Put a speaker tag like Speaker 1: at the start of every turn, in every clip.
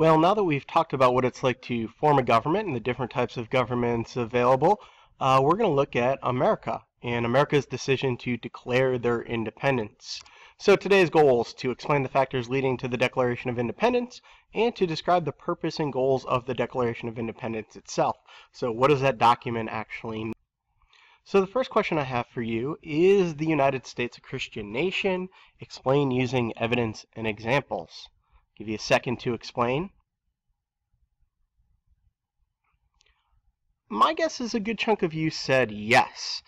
Speaker 1: Well, now that we've talked about what it's like to form a government and the different types of governments available, we're going to look at America and America's decision to declare their independence. So today's goal is to explain the factors leading to the Declaration of Independence and to describe the purpose and goals of the Declaration of Independence itself. So what does that document actually mean? So the first question I have for you is the United States a Christian nation? Explain using evidence and examples. Give you a second to explain. My guess is a good chunk of you said yes,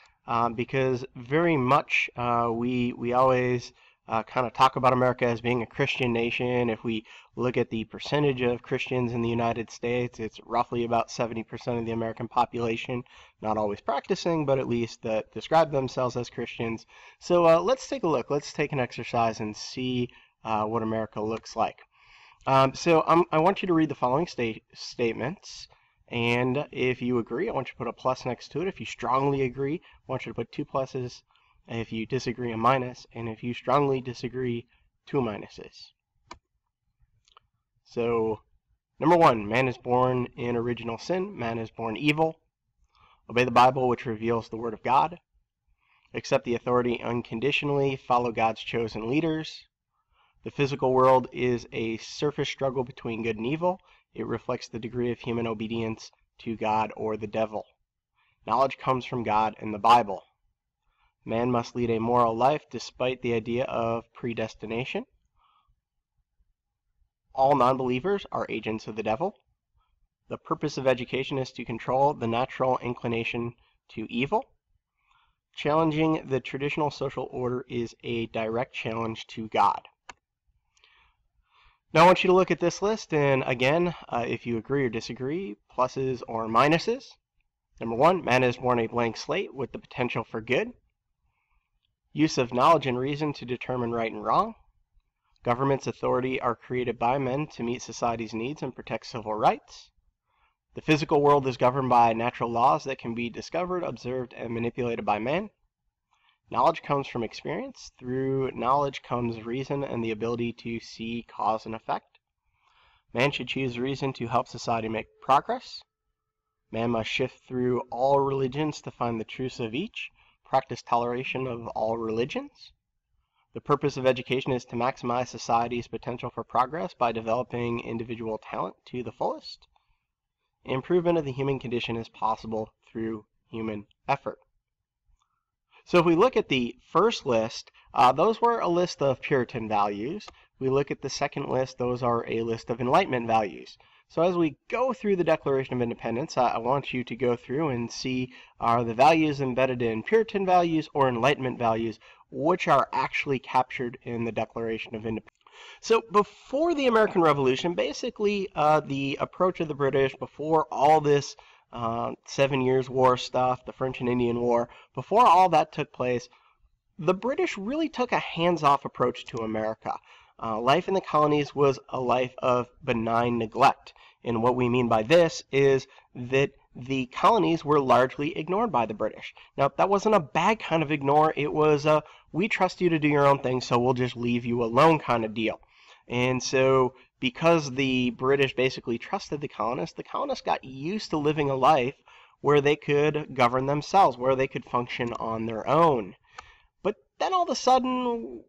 Speaker 1: because very much we always kind of talk about America as being a Christian nation. If we look at the percentage of Christians in the United States, it's roughly about 70% of the American population, not always practicing, but at least that describe themselves as Christians. So let's take a look. Let's take an exercise and see what America looks like. I want you to read the following statements, and if you agree, I want you to put a plus next to it. If you strongly agree, I want you to put 2 pluses. If you disagree, a minus, and if you strongly disagree, 2 minuses. So, number 1, man is born in original sin. Man is born evil. Obey the Bible, which reveals the Word of God. Accept the authority unconditionally. Follow God's chosen leaders. The physical world is a surface struggle between good and evil. It reflects the degree of human obedience to God or the devil. Knowledge comes from God and the Bible. Man must lead a moral life despite the idea of predestination. All non-believers are agents of the devil. The purpose of education is to control the natural inclination to evil. Challenging the traditional social order is a direct challenge to God. Now I want you to look at this list, and again, if you agree or disagree, pluses or minuses. Number 1, man is born a blank slate with the potential for good. Use of knowledge and reason to determine right and wrong. Government's authority are created by men to meet society's needs and protect civil rights. The physical world is governed by natural laws that can be discovered, observed, and manipulated by man. Knowledge comes from experience. Through knowledge comes reason and the ability to see cause and effect. Man should choose reason to help society make progress. Man must shift through all religions to find the truths of each. Practice toleration of all religions. The purpose of education is to maximize society's potential for progress by developing individual talent to the fullest. Improvement of the human condition is possible through human effort. So if we look at the first list, those were a list of Puritan values. We look at the second list, those are a list of Enlightenment values. So as we go through the Declaration of Independence, I want you to go through and see are the values embedded in Puritan values or Enlightenment values, which are actually captured in the Declaration of Independence. So before the American Revolution, basically the approach of the British, before all this 7 Years' War stuff, the French and Indian War, before all that took place, the British really took a hands-off approach to America. Life in the colonies was a life of benign neglect. And what we mean by this is that the colonies were largely ignored by the British. Now, that wasn't a bad kind of ignore. It was a, we trust you to do your own thing, so we'll just leave you alone kind of deal. And so because the British basically trusted the colonists got used to living a life where they could govern themselves, where they could function on their own. But then all of a sudden,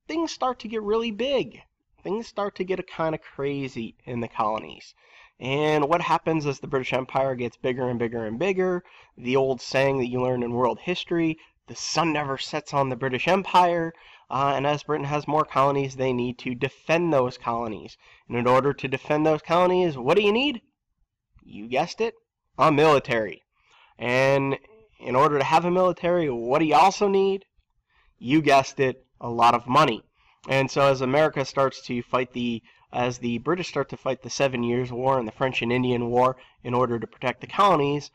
Speaker 1: things start to get really big. Things start to get kind of crazy in the colonies. And what happens as the British Empire gets bigger and bigger and bigger, the old saying that you learn in world history, the sun never sets on the British Empire, and as Britain has more colonies, they need to defend those colonies. And in order to defend those colonies, what do you need? You guessed it, a military. And in order to have a military, what do you also need? You guessed it, a lot of money. And so as America starts to fight as the British start to fight the 7 Years' War and the French and Indian War in order to protect the colonies,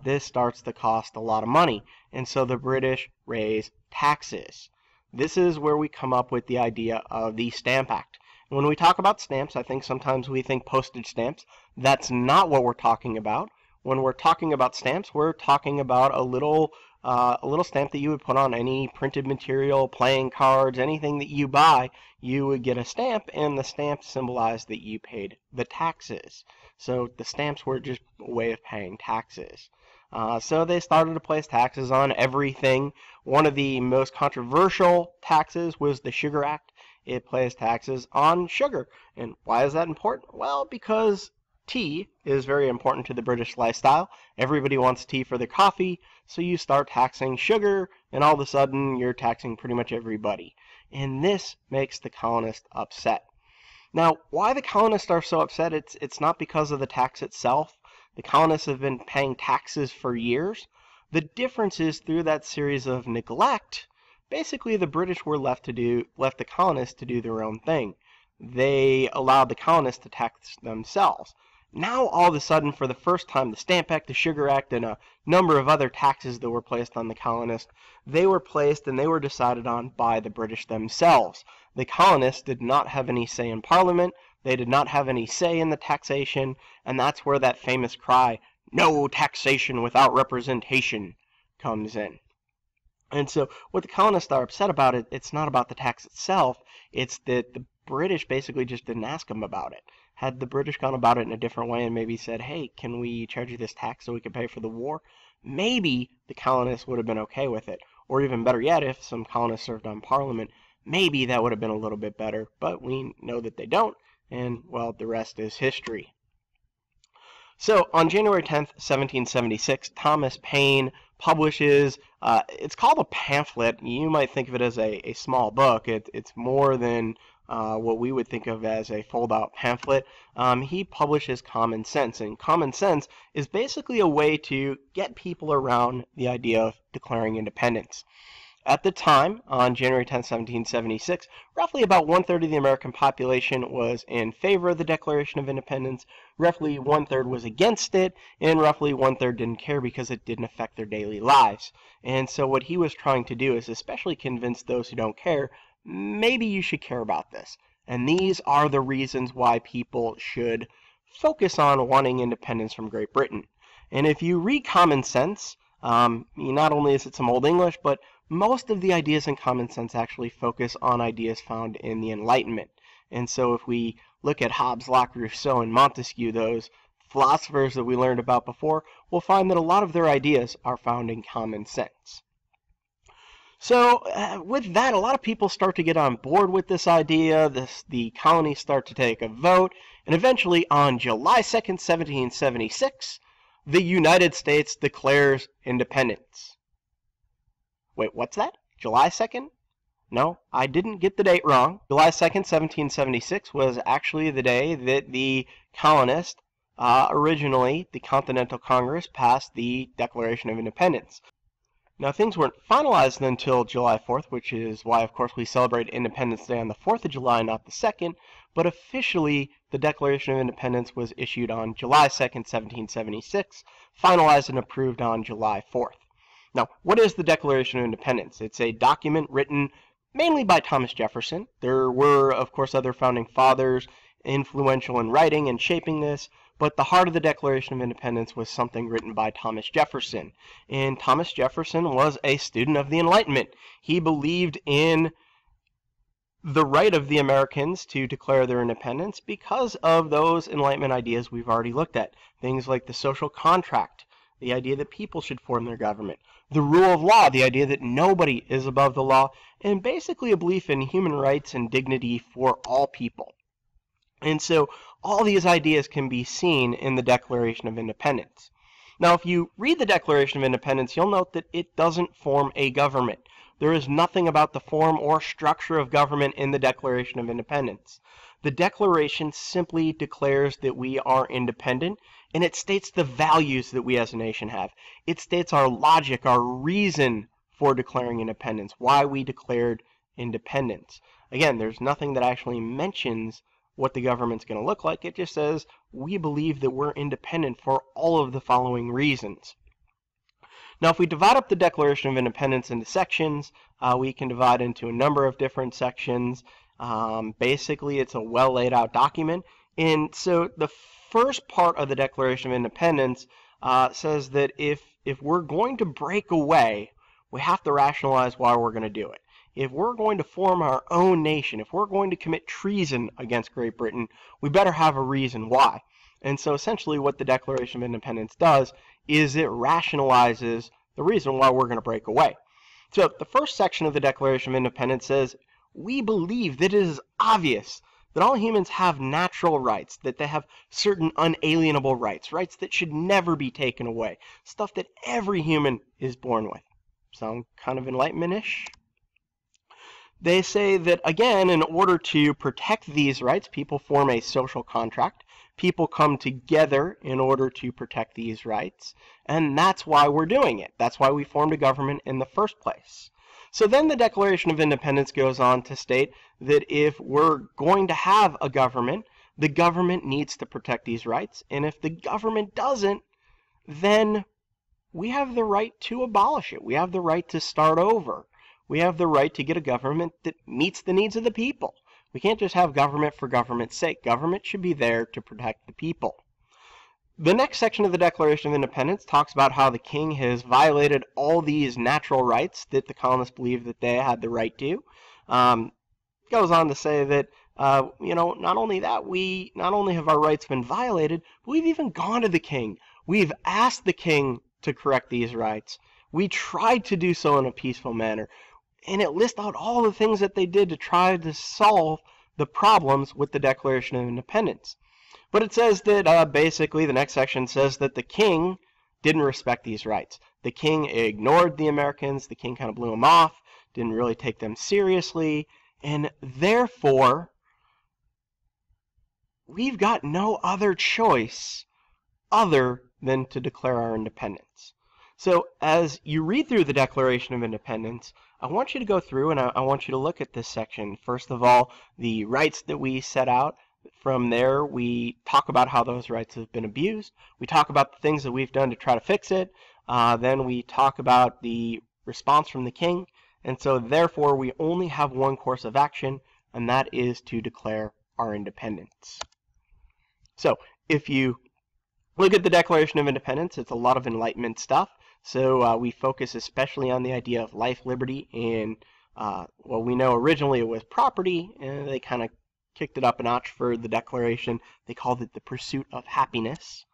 Speaker 1: this starts to cost a lot of money. And so the British raise taxes. This is where we come up with the idea of the Stamp Act. And when we talk about stamps, I think sometimes we think postage stamps. That's not what we're talking about. When we're talking about stamps, we're talking about a little a little stamp that you would put on any printed material, playing cards, anything that you buy. You would get a stamp, and the stamp symbolized that you paid the taxes. So the stamps were just a way of paying taxes. So they started to place taxes on everything. One of the most controversial taxes was the Sugar Act. It placed taxes on sugar. And why is that important? Well, because tea is very important to the British lifestyle. Everybody wants tea for their coffee, so you start taxing sugar, and all of a sudden you're taxing pretty much everybody. And this makes the colonists upset. Now, why the colonists are so upset, it's not because of the tax itself. The colonists have been paying taxes for years. The difference is through that series of neglect, basically the British were left the colonists to do their own thing. They allowed the colonists to tax themselves. Now, all of a sudden, for the first time, the Stamp Act, the Sugar Act, and a number of other taxes that were placed on the colonists, they were placed and they were decided on by the British themselves. The colonists did not have any say in Parliament. They did not have any say in the taxation, and that's where that famous cry, "No taxation without representation," comes in. And so what the colonists are upset about, it's not about the tax itself, it's that the British basically just didn't ask them about it. Had the British gone about it in a different way and maybe said, hey, can we charge you this tax so we can pay for the war? Maybe the colonists would have been okay with it. Or even better yet, if some colonists served on Parliament, maybe that would have been a little bit better. But we know that they don't, and, well, the rest is history. So on January 10th, 1776, Thomas Paine publishes, it's called a pamphlet. You might think of it as a small book. It's more than what we would think of as a fold-out pamphlet. He publishes Common Sense, and Common Sense is basically a way to get people around the idea of declaring independence. At the time, on January 10, 1776, roughly about one-third of the American population was in favor of the Declaration of Independence, roughly one-third was against it, and roughly one-third didn't care because it didn't affect their daily lives. And so what he was trying to do is especially convince those who don't care, maybe you should care about this. And these are the reasons why people should focus on wanting independence from Great Britain. And if you read Common Sense, not only is it some Old English, but most of the ideas in Common Sense actually focus on ideas found in the Enlightenment. And so if we look at Hobbes, Locke, Rousseau, and Montesquieu, those philosophers that we learned about before, we'll find that a lot of their ideas are found in Common Sense. So with that, a lot of people start to get on board with this idea. The colonies start to take a vote, and eventually on July 2nd, 1776, the United States declares independence. Wait, what's that? July 2nd? No, I didn't get the date wrong. July 2nd, 1776 was actually the day that the colonists, originally the Continental Congress, passed the Declaration of Independence. Now, things weren't finalized until July 4th, which is why, of course, we celebrate Independence Day on the 4th of July, not the 2nd, but officially the Declaration of Independence was issued on July 2nd, 1776, finalized and approved on July 4th. Now, what is the Declaration of Independence? It's a document written mainly by Thomas Jefferson. There were, of course, other founding fathers influential in writing and shaping this, but the heart of the Declaration of Independence was something written by Thomas Jefferson. And Thomas Jefferson was a student of the Enlightenment. He believed in the right of the Americans to declare their independence because of those Enlightenment ideas we've already looked at. Things like the social contract, the idea that people should form their government, the rule of law, the idea that nobody is above the law, and basically a belief in human rights and dignity for all people. And so all these ideas can be seen in the Declaration of Independence. Now, if you read the Declaration of Independence, you'll note that it doesn't form a government. There is nothing about the form or structure of government in the Declaration of Independence. The Declaration simply declares that we are independent, and it states the values that we as a nation have. It states our logic, our reason for declaring independence, why we declared independence. Again, there's nothing that actually mentions what the government's going to look like. It just says we believe that we're independent for all of the following reasons. Now, if we divide up the Declaration of Independence into sections, we can divide into a number of different sections. Basically, it's a well laid out document. And so the first part of the Declaration of Independence says that if we're going to break away we have to rationalize why we're going to do it. If we're going to form our own nation, if we're going to commit treason against Great Britain, we better have a reason why. And so essentially what the Declaration of Independence does is it rationalizes the reason why we're going to break away. So the first section of the Declaration of Independence says, we believe that it is obvious that all humans have natural rights, that they have certain unalienable rights, rights that should never be taken away, stuff that every human is born with. Sound kind of Enlightenment-ish? They say that, again, in order to protect these rights, people form a social contract. People come together in order to protect these rights, and that's why we're doing it. That's why we formed a government in the first place. So then the Declaration of Independence goes on to state that if we're going to have a government, the government needs to protect these rights, and if the government doesn't, then we have the right to abolish it. We have the right to start over. We have the right to get a government that meets the needs of the people. We can't just have government for government's sake. Government should be there to protect the people. The next section of the Declaration of Independence talks about how the king has violated all these natural rights that the colonists believed that they had the right to. Goes on to say that, not only that, not only have our rights been violated, but we've even gone to the king. We've asked the king to correct these rights. We tried to do so in a peaceful manner. And it lists out all the things that they did to try to solve the problems with the Declaration of Independence. But it says that basically the next section says that the king didn't respect these rights. The king ignored the Americans. The king kind of blew them off, didn't really take them seriously, and therefore we've got no other choice other than to declare our independence. So as you read through the Declaration of Independence, I want you to go through and I want you to look at this section. First of all, the rights that we set out. From there, we talk about how those rights have been abused. We talk about the things that we've done to try to fix it. Then we talk about the response from the king. And so therefore, we only have one course of action, and that is to declare our independence. So if you look at the Declaration of Independence, it's a lot of Enlightenment stuff. So we focus especially on the idea of life, liberty, and we know originally it was property, and they kind of kicked it up a notch for the Declaration. They called it the pursuit of happiness.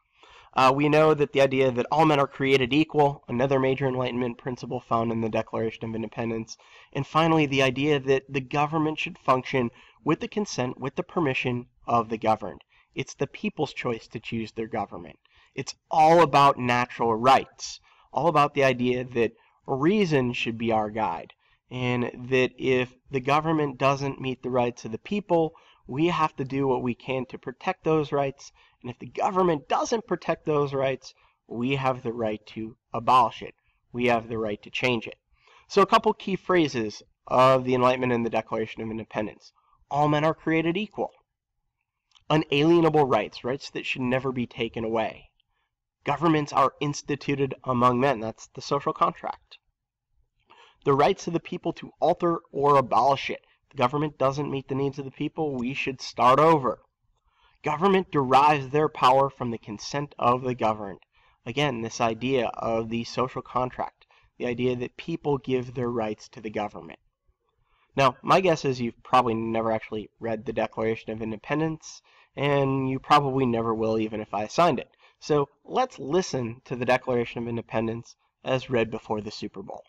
Speaker 1: We know that the idea that all men are created equal, another major Enlightenment principle found in the Declaration of Independence. And finally, the idea that the government should function with the consent, with the permission of the governed. It's the people's choice to choose their government. It's all about natural rights, all about the idea that reason should be our guide, and that if the government doesn't meet the rights of the people, we have to do what we can to protect those rights, and if the government doesn't protect those rights, we have the right to abolish it. We have the right to change it. So a couple key phrases of the Enlightenment and the Declaration of Independence. All men are created equal. Unalienable rights, rights that should never be taken away. Governments are instituted among men. That's the social contract. The rights of the people to alter or abolish it. If the government doesn't meet the needs of the people, we should start over. Government derives their power from the consent of the governed. Again, this idea of the social contract, the idea that people give their rights to the government. Now, my guess is you've probably never actually read the Declaration of Independence, and you probably never will even if I assigned it. So let's listen to the Declaration of Independence as read before the Super Bowl.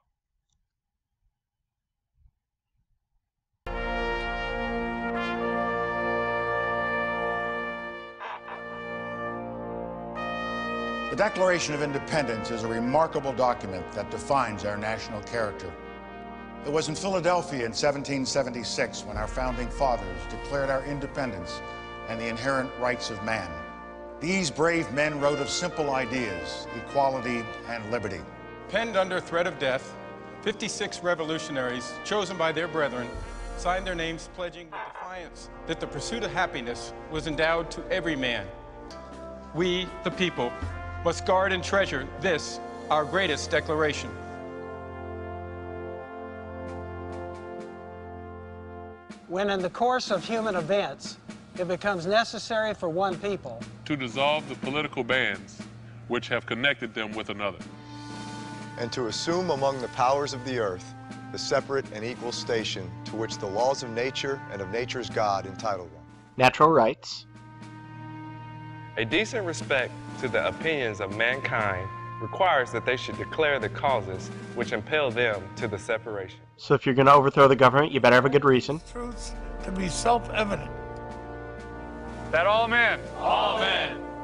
Speaker 2: The Declaration of Independence is a remarkable document that defines our national character. It was in Philadelphia in 1776 when our founding fathers declared our independence and the inherent rights of man. These brave men wrote of simple ideas, equality and liberty.
Speaker 3: Penned under threat of death, 56 revolutionaries chosen by their brethren signed their names pledging with defiance that the pursuit of happiness was endowed to every man. We, the people, must guard and treasure this, our greatest declaration.
Speaker 4: When in the course of human events, it becomes necessary for one people
Speaker 5: to dissolve the political bands which have connected them with another. and to assume among the powers of the earth the separate and equal station to which the laws of nature and of nature's God entitle them.
Speaker 1: Natural rights.
Speaker 6: A decent respect to the opinions of mankind requires that they should declare the causes which impel them to the separation.
Speaker 1: So if you're going to overthrow the government, you better have a good reason.
Speaker 7: Truths to be self-evident.
Speaker 8: That all men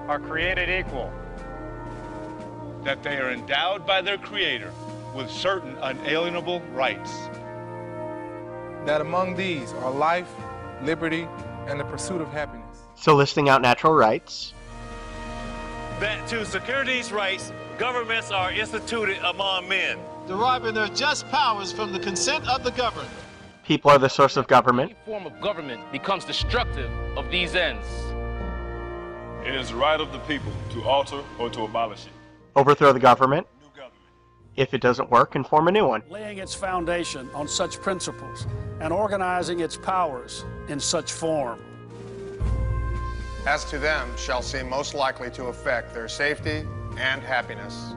Speaker 8: are created equal.
Speaker 9: That they are endowed by their Creator with certain unalienable rights.
Speaker 10: That among these are life, liberty, and the pursuit of happiness.
Speaker 1: So listing out natural rights.
Speaker 11: That to secure these rights, governments are instituted among men,
Speaker 12: deriving their just powers from the consent of the governed.
Speaker 1: People are the source of government.
Speaker 13: Any form of government becomes destructive of these ends.
Speaker 9: It is the right of the people to alter or to abolish it.
Speaker 1: Overthrow the government. If it doesn't work, and form a new one.
Speaker 14: Laying its foundation on such principles and organizing its powers in such form.
Speaker 15: As to them shall seem most likely to affect their safety and happiness.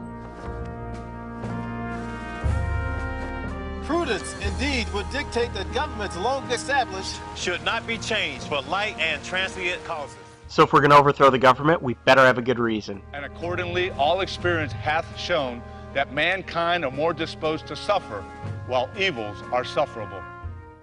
Speaker 12: Prudence, indeed, would dictate that governments long established
Speaker 11: should not be changed for light and transient causes.
Speaker 1: So if we're going to overthrow the government, we better have a good reason.
Speaker 9: And accordingly, all experience hath shown that mankind are more disposed to suffer, while evils are sufferable.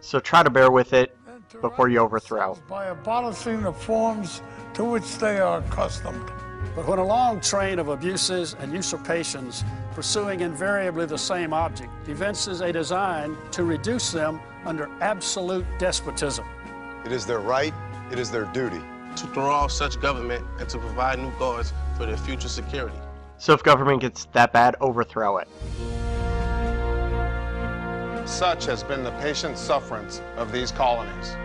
Speaker 1: So try to bear with it before you overthrow.
Speaker 7: By abolishing the forms to which they are accustomed.
Speaker 14: But when a long train of abuses and usurpations, pursuing invariably the same object, evinces a design to reduce them under absolute despotism.
Speaker 5: It is their right, it is their duty.
Speaker 12: To throw off such government and to provide new guards for their future security.
Speaker 1: So if government gets that bad, overthrow it.
Speaker 15: Such has been the patient sufferance of these colonies.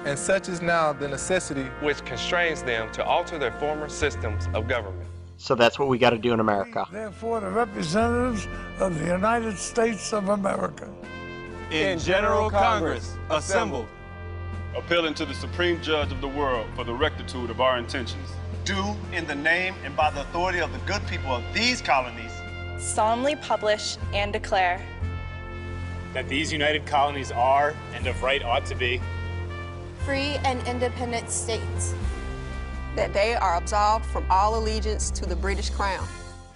Speaker 10: And such is now the necessity
Speaker 6: which constrains them to alter their former systems of government.
Speaker 1: So that's what we got to do in America.
Speaker 7: Therefore, the representatives of the United States of America.
Speaker 9: In General Congress, assembled. Appealing to the Supreme Judge of the world for the rectitude of our intentions.
Speaker 11: Do, in the name and by the authority of the good people of these colonies,
Speaker 16: solemnly publish and declare
Speaker 8: that these united colonies are, and of right ought to be,
Speaker 17: free and independent states.
Speaker 18: That they are absolved from all allegiance to the British Crown.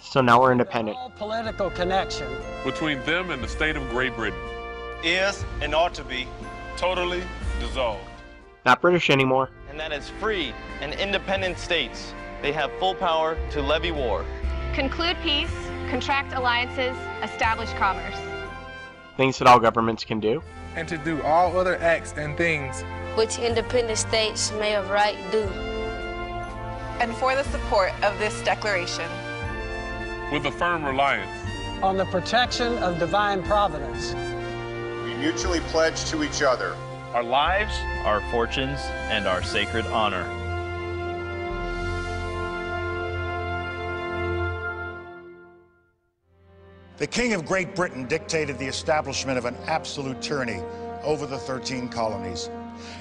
Speaker 1: So now we're independent.
Speaker 4: All political connection
Speaker 9: between them and the state of Great Britain
Speaker 11: is and ought to be
Speaker 9: totally dissolved.
Speaker 1: Not British anymore.
Speaker 11: And that as free and independent states, they have full power to levy war,
Speaker 16: conclude peace, contract alliances, establish commerce.
Speaker 1: Things that all governments can do.
Speaker 10: and to do all other acts and things
Speaker 19: which independent states may of right do.
Speaker 20: And for the support of this declaration,
Speaker 9: with a firm reliance
Speaker 4: on the protection of divine providence,
Speaker 2: we mutually pledge to each other
Speaker 11: our lives, our fortunes, and our sacred honor.
Speaker 2: The King of Great Britain dictated the establishment of an absolute tyranny over the 13 colonies.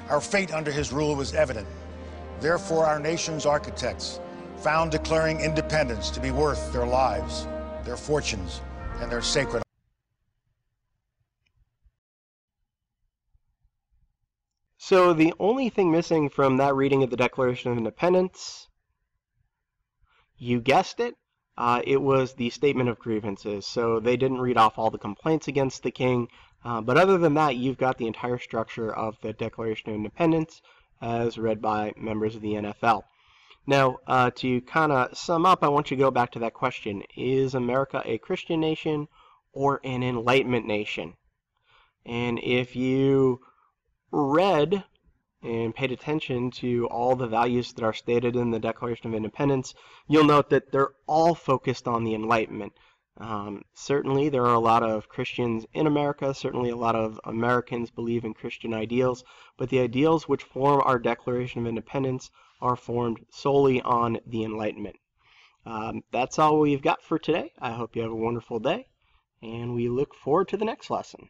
Speaker 2: Our fate under his rule was evident. Therefore, our nation's architects found declaring independence to be worth their lives, their fortunes, and their sacred.
Speaker 1: So the only thing missing from that reading of the Declaration of Independence, you guessed it, it was the Statement of Grievances. So they didn't read off all the complaints against the king, but other than that, you've got the entire structure of the Declaration of Independence as read by members of the NFL. Now, to kind of sum up, I want you to go back to that question. Is America a Christian nation or an Enlightenment nation? And if you read and paid attention to all the values that are stated in the Declaration of Independence, you'll note that they're all focused on the Enlightenment. Certainly there are a lot of Christians in America, certainly a lot of Americans believe in Christian ideals, but the ideals which form our Declaration of Independence are formed solely on the Enlightenment. That's all we've got for today. I hope you have a wonderful day, and we look forward to the next lesson.